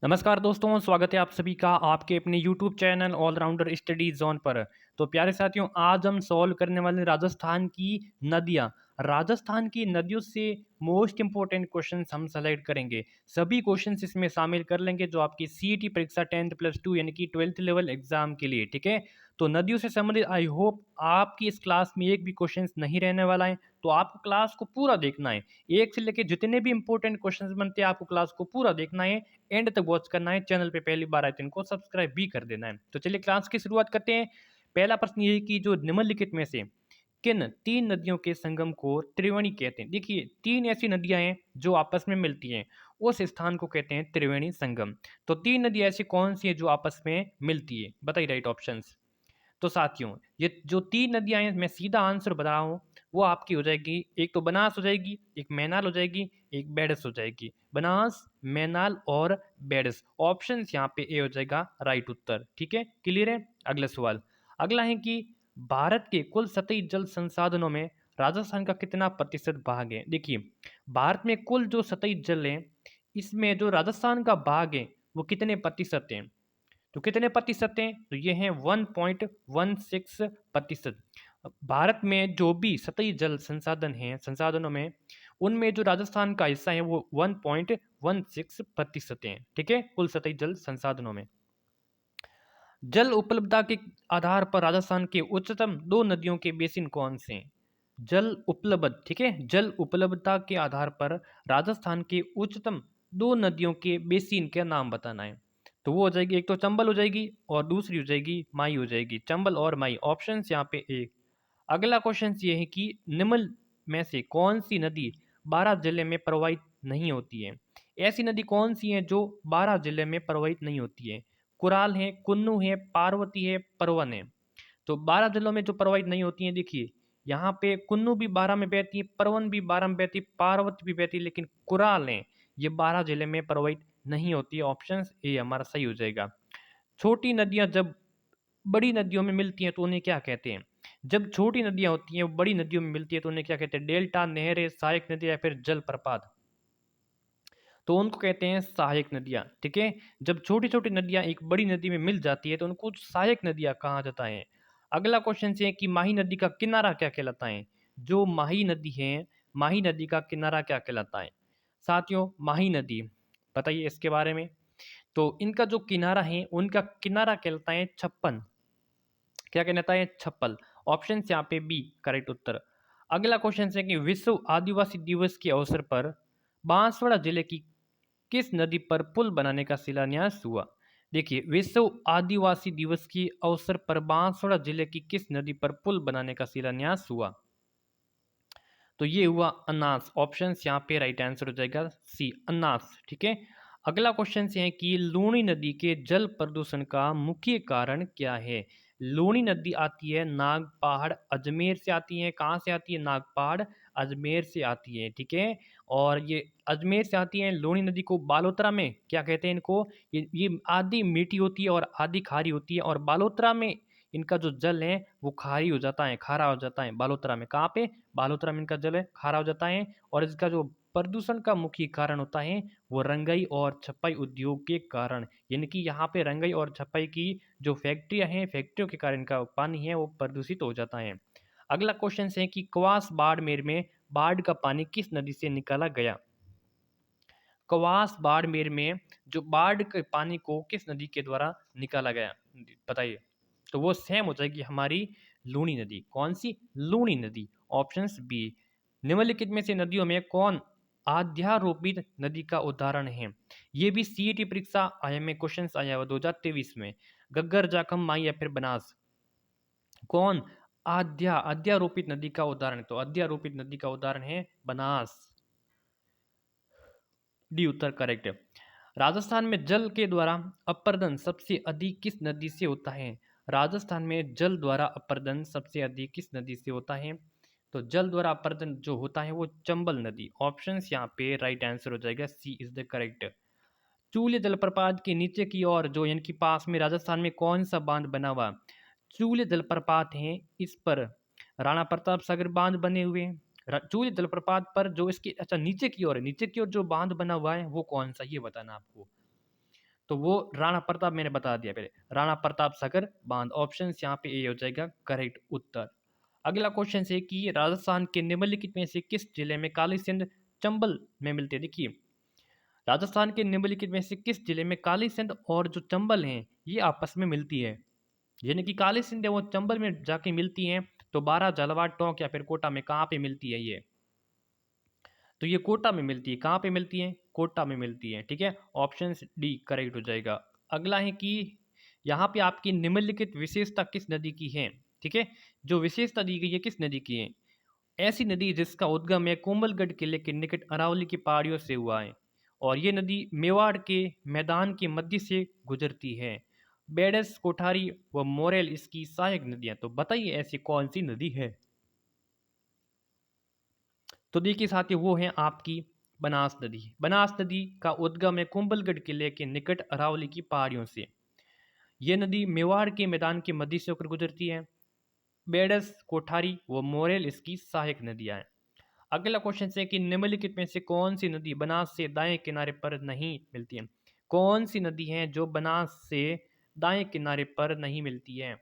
नमस्कार दोस्तों, स्वागत है आप सभी का आपके अपने YouTube channel allrounder study zone पर। तो प्यारे साथियों, आज हम सॉल्व करने वाले राजस्थान की नदियाँ। राजस्थान की नदियों से मोस्ट इंपॉर्टेंट क्वेश्चंस हम सेलेक्ट करेंगे। सभी क्वेश्चंस इसमें शामिल कर लेंगे जो आपकी सीईटी परीक्षा 10th+2 यानी कि 12th लेवल एग्जाम के लिए, ठीक है। तो नदियों से संबंधित आई होप आपकी इस क्लास में एक भी क्वेश्चंस नहीं रहने वाला है। तो आपको क्लास को पूरा देखना है। एक से लेकर जितने भी इंपॉर्टेंट क्वेश्चंस बनते हैं आपको क्लास को पूरा देखना है, एंड तक वॉच करना है। चैनल पे पहली बार आए तो इनको सब्सक्राइब भी कर देना है। तो चलिए क्लास की शुरुआत करते हैं। पहला प्रश्न ये है कि जो निम्नलिखित में से किन तीन नदियों के संगम को त्रिवेणी कहते हैं। देखिए, तीन ऐसी नदियां हैं जो आपस में मिलती हैं, उस स्थान को कहते हैं त्रिवेणी संगम। तो तीन नदियां ऐसी कौन सी हैं जो आपस में मिलती है, बताइए राइट ऑप्शंस। तो साथियों, ये जो तीन नदियां हैं मैं सीधा आंसर बता रहा हूँ। वो आपकी हो जाएगी, एक तो बनास हो जाएगी, एक मैनाल हो जाएगी, एक बेडस हो जाएगी। बनास, मैनाल और बेडस। ऑप्शन यहाँ पे ए हो जाएगा राइट उत्तर। ठीक है, क्लियर है। अगला सवाल, अगला है कि भारत के कुल सतही जल संसाधनों में राजस्थान का कितना प्रतिशत भाग है। देखिए, भारत में कुल जो सतही जल है, इसमें जो राजस्थान का भाग है वो कितने प्रतिशत है। तो कितने प्रतिशत हैं, तो ये हैं 1.16%। भारत में जो भी सतही जल संसाधन हैं, संसाधनों में, उनमें जो राजस्थान का हिस्सा है वो 1.16% है। ठीक है, कुल सतही जल संसाधनों में। जल उपलब्धता के आधार पर राजस्थान के उच्चतम दो नदियों के बेसिन कौन से हैं। जल उपलब्ध, ठीक है, जल उपलब्धता के आधार पर राजस्थान के उच्चतम दो नदियों के बेसिन का नाम बताना है। तो वो हो जाएगी, एक तो चंबल हो जाएगी और दूसरी हो जाएगी माई हो जाएगी। चंबल और माई, ऑप्शन यहाँ पे एक। अगला क्वेश्चन ये है कि निम्न में से कौन सी नदी बारह जिले में प्रवाहित नहीं होती है। ऐसी नदी कौन सी है जो बारह जिले में प्रवाहित नहीं होती है। कुराल है, कुन्नू है, पार्वती है, परवन है। तो 12 जिलों में जो प्रवाहित नहीं होती हैं, देखिए यहाँ पे कुन्नू भी 12 में बहती है, परवन भी 12 में बहती है, पार्वती भी बहती है, लेकिन कुराल है ये 12 जिले में प्रवाहित नहीं होती है। ऑप्शन ए हमारा सही हो जाएगा। छोटी नदियां जब बड़ी नदियों में मिलती हैं तो उन्हें क्या कहते हैं। जब छोटी नदियां होती हैं वो बड़ी नदियों में मिलती है तो उन्हें क्या कहते हैं। डेल्टा, नहरें, सहायक नदी या फिर जलप्रपात। तो उनको कहते हैं सहायक नदियाँ, ठीक है। जब छोटी-छोटी नदियाँ एक बड़ी नदी में मिल जाती है तो उनको सहायक नदियाँ कहा जाता है। अगला क्वेश्चन ये है कि माही नदी का किनारा क्या कहलाता है? जो माही नदी है, माही नदी का किनारा क्या कहलाता है? साथियों, माही नदी, बताइए इसके बारे में। तो इनका जो किनारा है, उनका किनारा कहलाता है छप्पन। क्या कहलाता है? छप्पल। ऑप्शन यहाँ पे बी करेक्ट उत्तर। अगला क्वेश्चन है कि विश्व आदिवासी दिवस के अवसर पर बांसवाड़ा जिले की किस नदी पर पुल बनाने का शिलान्यास हुआ। देखिए, विश्व आदिवासी दिवस के अवसर पर बांसवाड़ा जिले की किस नदी पर पुल बनाने का शिलान्यास हुआ। तो ये हुआ अन्नास। ऑप्शन यहाँ पे राइट आंसर हो जाएगा सी अन्नास। ठीक है, अगला क्वेश्चन है कि लूणी नदी के जल प्रदूषण का मुख्य कारण क्या है। लूणी नदी आती है नागपहाड़ अजमेर से आती है। कहाँ से आती है? नागपहाड़ अजमेर से आती है। ठीक है, और ये अजमेर से आती है। लूणी नदी को बालोतरा में क्या कहते हैं इनको, ये आधी मीठी होती है और आधी खारी होती है, और बालोतरा में इनका जो जल है वो खारी हो जाता है, खारा हो जाता है बालोतरा में। कहाँ पे? बालोतरा में इनका जल है खारा हो जाता है। और इसका जो प्रदूषण का मुख्य कारण होता है वो रंगाई और छपाई उद्योग के कारण, यानी कि यहाँ पे रंगाई और छपाई की जो फैक्ट्रियाँ हैं, फैक्ट्रियों के कारण इनका पानी है वो प्रदूषित हो जाता है। अगला क्वेश्चन है कि क्वास बाड़मेर में बाढ़ का पानी किस नदी से निकाला गया। क्वास बाड़मेर में जो बाढ़ के पानी को किस नदी के द्वारा निकाला गया, बताइए। तो वो सेम हो जाएगी हमारी लूणी नदी। कौन सी? लूणी नदी। Options B. निम्नलिखित में से नदियों में कौन अध्यारोपित नदी का उदाहरण है। ये भी सीईटी परीक्षा आया में क्वेश्चन आया हुआ 2023 में। गग्गर, जाखम, माई या फिर बनास। कौन अध्यारोपित नदी का उदाहरण? तो अध्यारोपित नदी का उदाहरण है बनास। डी उत्तर करेक्ट है। राजस्थान में जल के द्वारा अपर्दन सबसे अधिक किस नदी से होता है। राजस्थान में जल द्वारा अपर्दन सबसे अधिक किस नदी से होता है। तो जल द्वारा अपर्दन जो होता है वो चंबल नदी। ऑप्शन यहाँ पे राइट आंसर हो जाएगा सी इज द करेक्ट। चूल्य जलप्रपात के नीचे की ओर जो यानी कि पास में राजस्थान में कौन सा बांध बना हुआ। चूल्य जलप्रपात है, इस पर राणा प्रताप सागर बांध बने हुए हैं। चूल्य जलप्रपात पर जो इसकी अच्छा नीचे की ओर है, नीचे की ओर जो बांध बना हुआ है वो कौन सा, ये बताना आपको। तो वो राणा प्रताप मैंने बता दिया पहले, राणा प्रताप सागर बांध। ऑप्शन यहाँ पे ए हो जाएगा करेक्ट उत्तर। अगला क्वेश्चन है कि राजस्थान के निम्नलिखित में से किस जिले में काली सिंध चंबल में मिलते हैं। देखिए, राजस्थान के निम्नलिखित में से किस जिले में काली सिंध और जो चंबल हैं ये आपस में मिलती है, यानी कि काली सिंध है वो चंबल में जाके मिलती हैं। तो बारह, झालावाड़, टोंक या फिर कोटा में कहाँ पे मिलती है ये? तो ये कोटा में मिलती है। कहाँ पे मिलती है? कोटा में मिलती है। ठीक है, ऑप्शन डी करेक्ट हो जाएगा। अगला है कि यहाँ पे आपकी निम्नलिखित विशेषता किस नदी की है। ठीक है, जो विशेषता दी गई है किस नदी की है? ऐसी नदी जिसका उद्गम है कोमलगढ़ किले के निकट अरावली की पहाड़ियों से हुआ है और ये नदी मेवाड़ के मैदान के मध्य से गुजरती है। बेडस, कोठारी व मोरेल इसकी सहायक नदियां। तो बताइए ऐसी कौन सी नदी है? तो देखिए साथियों, वो है आपकी बनास नदी। बनास नदी का उद्गम है कुंभलगढ़ किले के निकट अरावली की पहाड़ियों से। यह नदी मेवाड़ के मैदान के मध्य से होकर गुजरती है। बेडस, कोठारी व मोरेल इसकी सहायक नदियां हैं। अगला क्वेश्चन है कि निम्नलिखित में से कौन सी नदी बनास से दाएं किनारे पर नहीं मिलती है? कौन सी नदी है जो बनास से दाएं किनारे पर नहीं मिलती है?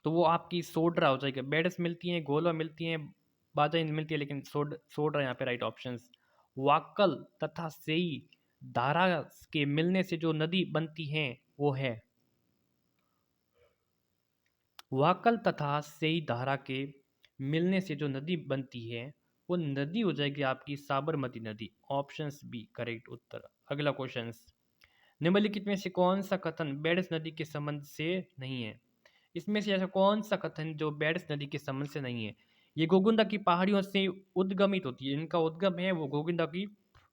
तो वो आपकी सोड्रा हो जाएगी। बेडस मिलती हैं, गोलवा मिलती हैं, बाजाइन मिलती है, लेकिन सोड्रा यहाँ पे राइट ऑप्शन। वाक्कल तथा सेई धारा के मिलने से जो नदी बनती है वो है, वाक्कल तथा सेई धारा के मिलने से जो नदी बनती है वो नदी हो जाएगी आपकी साबरमती नदी। ऑप्शन बी करेक्ट उत्तर। अगला क्वेश्चन, निम्नलिखित में से कौन सा कथन बेडस नदी के संबंध से नहीं है? इसमें से ऐसा कौन सा कथन जो बेडस नदी के संबंध से नहीं है? ये गोविंदा की पहाड़ियों से उद्गमित होती है, इनका उद्गम है वो गोविंदा की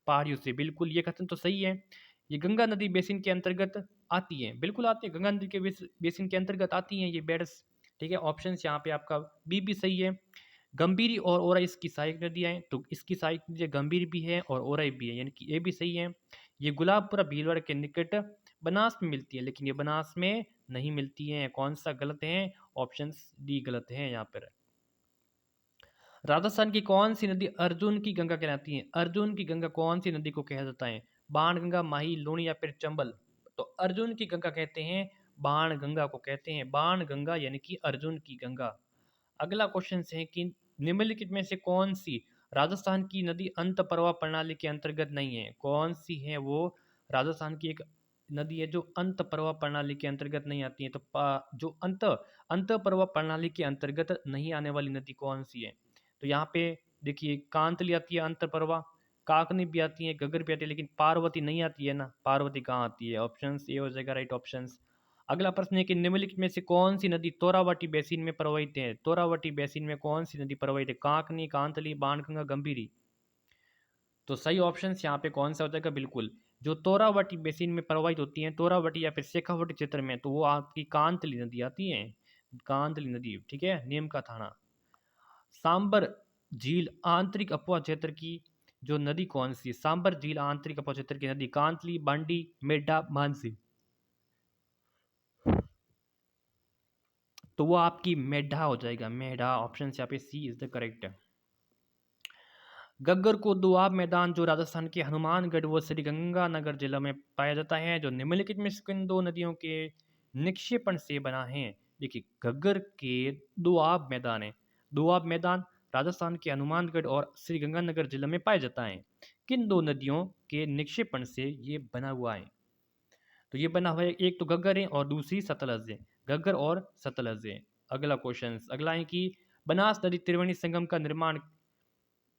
पहाड़ियों से। बिल्कुल ये कथन तो सही है। ये गंगा नदी बेसिन के अंतर्गत आती है, बिल्कुल आती है, गंगा नदी के बेसिन के अंतर्गत आती हैं ये बेडस। ठीक है, ऑप्शन यहाँ पे आपका बी भी सही है। गंभीरी और ओराई इसकी सहायक नदियाँ हैं, तो इसकी सहायक नदियाँ गंभीर भी है और ओराई भी है, यानी कि ये भी सही है। ये गुलाबपुरा भीलवाड़ा के निकट बनास में मिलती है, लेकिन ये बनास में नहीं मिलती है। कौन सा गलत है? ऑप्शन डी गलत है यहाँ पर। राजस्थान की कौन सी नदी अर्जुन की गंगा कहलाती है? अर्जुन की गंगा कौन सी नदी को कहा जाता है? बाण गंगा, माही, लूणी या फिर चंबल? तो अर्जुन की गंगा कहते हैं, बाण गंगा को कहते हैं। बाण गंगा यानी कि अर्जुन की गंगा। अगला क्वेश्चन है कि निम्नलिखित में से कौन सी राजस्थान की नदी अंत प्रवाह प्रणाली के अंतर्गत नहीं है? कौन सी है वो राजस्थान की एक नदी है जो अंत प्रवाह प्रणाली के अंतर्गत नहीं आती है? तो जो अंत अंत प्रवाह प्रणाली के अंतर्गत नहीं आने वाली नदी कौन सी है? तो यहाँ पे देखिए, कांतली आती है अंत प्रवाह, काकनी भी आती है, गगर भी आती है, लेकिन पार्वती नहीं आती है ना। पार्वती कहाँ आती है? ऑप्शन ए हो जाएगा राइट ऑप्शन। अगला प्रश्न है कि निम्नलिखित में से कौन सी नदी तोरावटी बेसिन में प्रवाहित है? तोरावटी बेसिन में कौन सी नदी प्रवाहित है? कांकनी, कांतली, बाणगंगा, गंभीरी? तो सही ऑप्शन यहाँ पे कौन सा हो जाएगा? बिल्कुल, जो तोरावटी बेसिन में प्रवाहित होती है, तोरावटी या फिर शेखावटी क्षेत्र में, तो वो आपकी कांतली नदी आती है। कांतली नदी। ठीक है, नीम का थाना। सांबर झील आंतरिक अपवा क्षेत्र की जो नदी कौन सी है? सांबर झील आंतरिक अपवा क्षेत्र की नदी कांतली, बांडी, मेड्डा, मानसी? तो वो आपकी मेढा हो जाएगा, मेढा। ऑप्शन यहाँ पे सी इज द करेक्ट। गग्गर को दोआब मैदान जो राजस्थान के हनुमानगढ़ व श्रीगंगानगर जिला में पाया जाता है, जो निम्नलिखित में से किन दो नदियों के निक्षेपण से बना है? देखिए, गग्गर के दोआब मैदान है। दोआब मैदान राजस्थान के हनुमानगढ़ और श्रीगंगानगर जिला में पाया जाता है। किन दो नदियों के निक्षेपण से ये बना हुआ है? तो ये बना हुआ है, एक तो गग्गर है और दूसरी सतलज है। गग्गर और सतलज है। अगला क्वेश्चन, अगला है कि बनास नदी त्रिवेणी संगम का निर्माण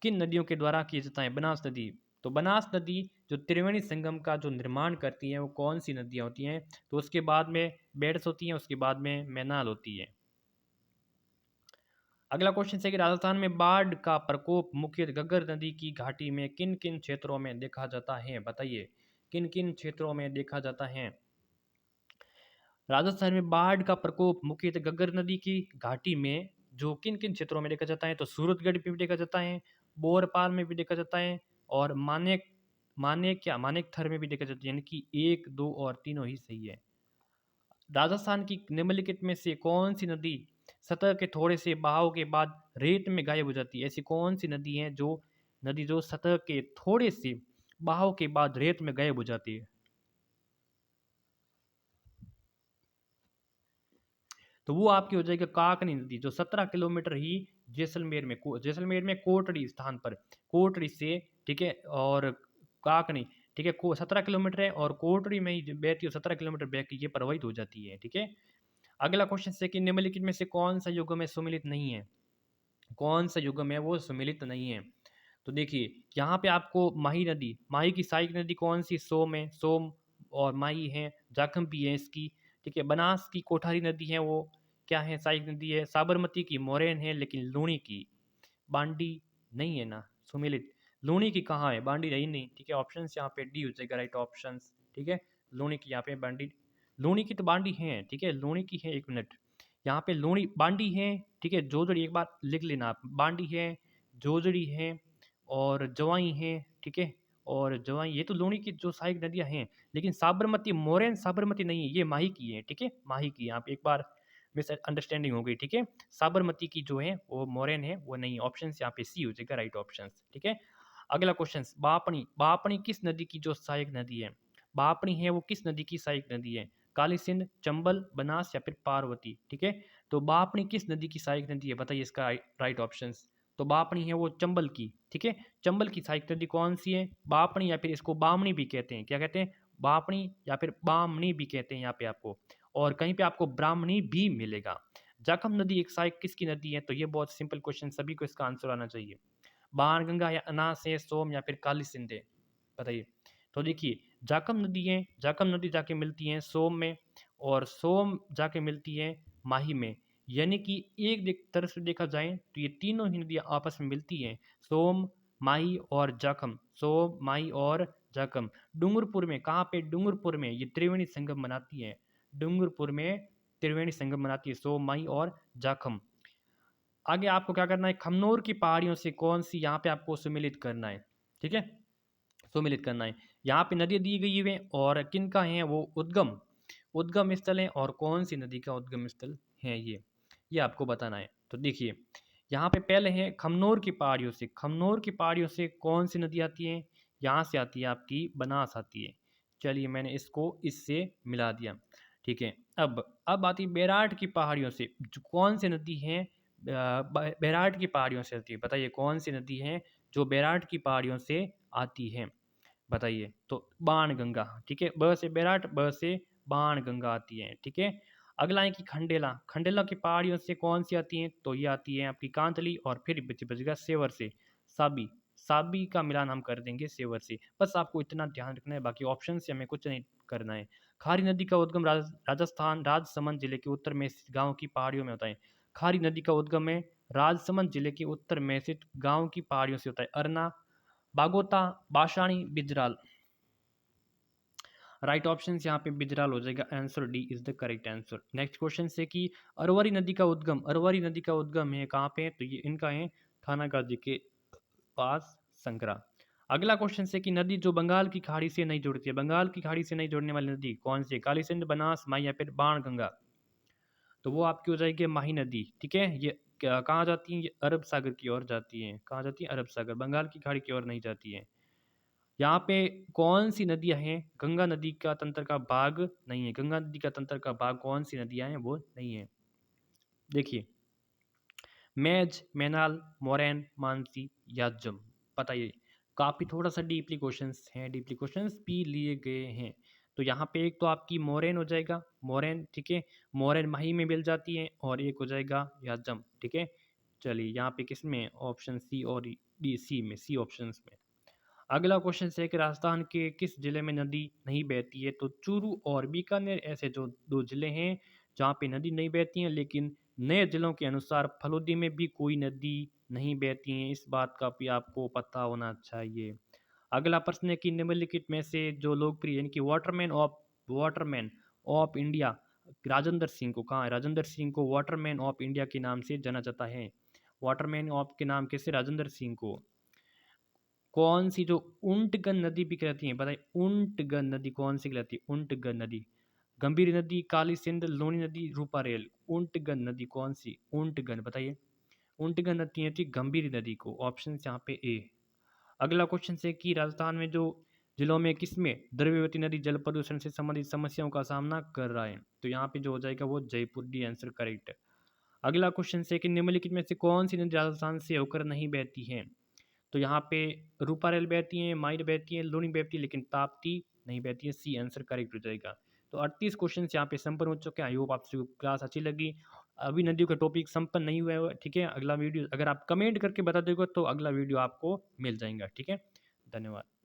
किन नदियों के द्वारा किया जाता है? बनास नदी। तो बनास नदी जो त्रिवेणी संगम का जो निर्माण करती है वो कौन सी नदियाँ होती हैं? तो उसके बाद में बेड्स होती हैं, उसके बाद में मैनाल होती है। अगला क्वेश्चन है कि राजस्थान में बाढ़ का प्रकोप मुख्य गग्गर नदी की घाटी में किन किन क्षेत्रों में देखा जाता है? बताइए, किन किन क्षेत्रों में देखा जाता है? राजस्थान में बाढ़ का प्रकोप मुख्यतः गग्गर नदी की घाटी में जो किन किन क्षेत्रों में देखा जाता है? तो सूरतगढ़ में भी देखा जाता है, बोरपाल में भी देखा जाता है, और मानेक थर में भी देखा जाता है, यानी कि एक, दो और तीनों ही सही है। राजस्थान की निम्नलिखित में से कौन सी नदी सतह के थोड़े से बहाव के बाद रेत में गायब हो जाती है? ऐसी कौन सी नदी है जो सतह के थोड़े से बहाव के बाद रेत में गायब हो जाती है? तो वो आपकी हो जाएगी काकनी नदी, जो 17 किलोमीटर ही जैसलमेर में कोटड़ी स्थान पर, कोटड़ी से, ठीक है, और काकनी, ठीक है, को 17 किलोमीटर है, और कोटड़ी में ही बहती है 17 किलोमीटर बह के ये प्रवाहित हो जाती है, ठीक है। अगला क्वेश्चन है कि निम्नलिखित में से कौन सा युग्म में सम्मिलित नहीं है, कौन सा युग्म है वो सम्मिलित नहीं है। तो देखिए यहाँ पे आपको माही नदी, माही की सहायक नदी कौन सी, सोम है, सोम और माही है, जाखम भी है इसकी, ठीक है। बनास की कोठारी नदी है, वो क्या है, सहायक नदी है। साबरमती की मोरैन है, लेकिन लूणी की बांडी नहीं है ना सुमिलित। लूणी की कहाँ है, बांडी रही नहीं, ठीक है। ऑप्शन यहाँ पे डी हो जाएगा राइट ऑप्शन, ठीक है। लूणी की यहाँ पे बांडी, लूणी की तो बांडी है, ठीक है, लूणी की है, एक मिनट, यहाँ पे लूणी बांडी है, ठीक है। जोजड़ी एक बार लिख लेना आप, बांडी है, जोजड़ी है, और जवाई है, ठीक है। और जवाई ये तो लूणी की जो सहायक नदियां हैं, लेकिन साबरमती मोरैन साबरमती नहीं है, ये माही की है, ठीक है, माही की। यहाँ पे एक बार मिस अंडरस्टैंडिंग हो गई, ठीक है। साबरमती की जो है वो मोरैन है, वो नहीं। ऑप्शन यहाँ पे सी हो जाएगा राइट ऑप्शन, ठीक है। अगला क्वेश्चन, बापणी, बापणी किस नदी की जो सहायक नदी है, बापणी है वो किस नदी की सहायक नदी है, काली सिंध, चंबल, बनास या फिर पार्वती, ठीक है। तो बापणी किस नदी की सहायक नदी है, बताइए इसका राइट ऑप्शन। तो बापणी है वो चंबल की, ठीक है। चंबल की सहायक नदी कौन सी है, बापणी, या फिर इसको बामणी भी कहते हैं, क्या कहते हैं, बापणी या फिर बामणी भी कहते हैं यहाँ पे आपको, और कहीं पे आपको ब्राह्मणी भी मिलेगा। जाखम नदी एक सहायक किसकी नदी है, तो ये बहुत सिंपल क्वेश्चन, सभी को इसका आंसर आना चाहिए। बाणगंगा या अनास है, सोम या फिर काली सिंध है, बताइए। तो देखिए जाखम नदी है, जाखम नदी जाके मिलती है सोम में, और सोम जाके मिलती है माही में। यानी कि तरफ से देखा जाए तो ये तीनों ही नदियां आपस में मिलती हैं, सोम, माही और जाखम, सोम, माही और जाखम। डूंगरपुर में, कहाँ पे, डूंगरपुर में ये त्रिवेणी संगम बनाती है, डूंगरपुर में त्रिवेणी संगम बनाती है, सोम, माही और जाखम। आगे आपको क्या करना है, खमनोर की पहाड़ियों से कौन सी यहाँ पे आपको सुमिलित करना है, ठीक है, सुमिलित करना है। यहाँ पे नदी दी गई है, और किन का है वो उद्गम, उद्गम स्थल है, और कौन सी नदी का उद्गम स्थल है ये आपको बताना है। तो देखिए यहाँ पे पहले है खमनोर की पहाड़ियों से, खमनोर की पहाड़ियों से कौन सी नदी आती है, यहाँ से आती है आपकी बनास आती है। चलिए मैंने इसको इससे मिला दिया, ठीक है। अब आती है बैराट की पहाड़ियों से, जो कौन सी नदी है, बैराट की पहाड़ियों से आती है, बताइए कौन सी नदी है जो बैराट की पहाड़ियों से आती है, बताइए। तो बाण गंगा, ठीक है, ब से बैराट, ब से बाण गंगा आती है, ठीक है। अगला है कि खंडेला, खंडेला की पहाड़ियों से कौन सी आती है, तो ये आती है आपकी कांतली, और फिर बचेगा सेवर से साबी, साबी का मिलान हम कर देंगे सेवर से। बस आपको इतना ध्यान रखना है, बाकी ऑप्शन से हमें कुछ नहीं करना है। खारी नदी का उद्गम राजस्थान राजसमंद जिले के उत्तर में स्थित गांव की पहाड़ियों में होता है। खारी नदी का उद्गम है राजसमंद जिले के उत्तर में स्थित गांव की पहाड़ियों से होता है। अरना, बागोता, बाशाणी, बिजराल। राइट ऑप्शन यहाँ पे बिजराल हो जाएगा, answer D is the correct answer. Next question से कि अरवरी नदी का उद्गम, अरवरी नदी का उद्गम है कहाँ पे, तो ये इनका है थानागाजी के पास, संकरा। अगला क्वेश्चन से कि नदी जो बंगाल की खाड़ी से नहीं जुड़ती है, बंगाल की खाड़ी से नहीं जुड़ने वाली नदी कौन सी है, काली सिंध, बनास, माई या फिर बाण गंगा। तो वो आपकी हो जाएगी माही नदी, ठीक है। ये कहाँ जाती है, ये अरब सागर की ओर जाती है, कहाँ जाती है, अरब सागर, बंगाल की खाड़ी की ओर नहीं जाती है। यहाँ पे कौन सी नदियां हैं, गंगा नदी का तंत्र का भाग नहीं है, गंगा नदी का तंत्र का भाग कौन सी नदियां हैं वो नहीं है। देखिए मैज, मैनाल, मोरैन, मानसी, याजम, बताइए। काफ़ी थोड़ा सा डीपली क्वेश्चंस हैं, डीपली क्वेश्चंस भी लिए गए हैं। तो यहाँ पे एक तो आपकी मोरैन हो जाएगा, मोरैन, ठीक है, मोरैन माही में मिल जाती है, और एक हो जाएगा याजम, ठीक है। चलिए यहाँ पे किस में, ऑप्शन सी और डी, सी में, सी ऑप्शन में। अगला क्वेश्चन है कि राजस्थान के किस जिले में नदी नहीं बहती है, तो चूरू और बीकानेर ऐसे जो दो जिले हैं जहाँ पे नदी नहीं बहती है, लेकिन नए जिलों के अनुसार फलोदी में भी कोई नदी नहीं बहती है, इस बात का भी आपको पता होना चाहिए। अगला प्रश्न है कि निम्नलिखित में से जो लोकप्रिय यानी कि Waterman of India Rajendra Singh को, कहाँ है, राजेंद्र सिंह को वाटरमैन ऑफ इंडिया के नाम से जाना जाता है, वाटरमैन ऑफ के नाम कैसे, राजेंद्र सिंह को। कौन सी जो उंटगन नदी भी कहलाती है, बताइए उंटगन नदी कौन सी कहलाती है, उंटगन नदी, गंभीर नदी, काली सिंध, लोनी नदी, रूपारेल। उंटगन नदी कौन सी, उंटगन, बताइए। उंटगन नदी है गंभीर नदी को, ऑप्शन यहाँ पे ए। अगला क्वेश्चन है कि राजस्थान में जो जिलों में किसमें द्रव्यवती नदी जल प्रदूषण से संबंधित समस्याओं का सामना कर रहा है? तो यहाँ पे जो हो जाएगा वो जयपुर, डी आंसर करेक्ट है। अगला क्वेश्चन है कि निम्नलिखित में से कौन सी नदी राजस्थान से होकर नहीं बहती है? तो यहाँ पे रूपारेल बहती है, माइर बहती है, लूनी बहती है, लेकिन ताप्ती नहीं बहती है। सी आंसर करेक्ट हो जाएगा। तो 38 क्वेश्चन यहाँ पे संपन्न हो चुके हैं। आई होप आपको क्लास अच्छी लगी। अभी नदियों का टॉपिक संपन्न नहीं हुआ है, ठीक है। अगला वीडियो अगर आप कमेंट करके बता दोगे तो अगला वीडियो आपको मिल जाएगा, ठीक है। धन्यवाद।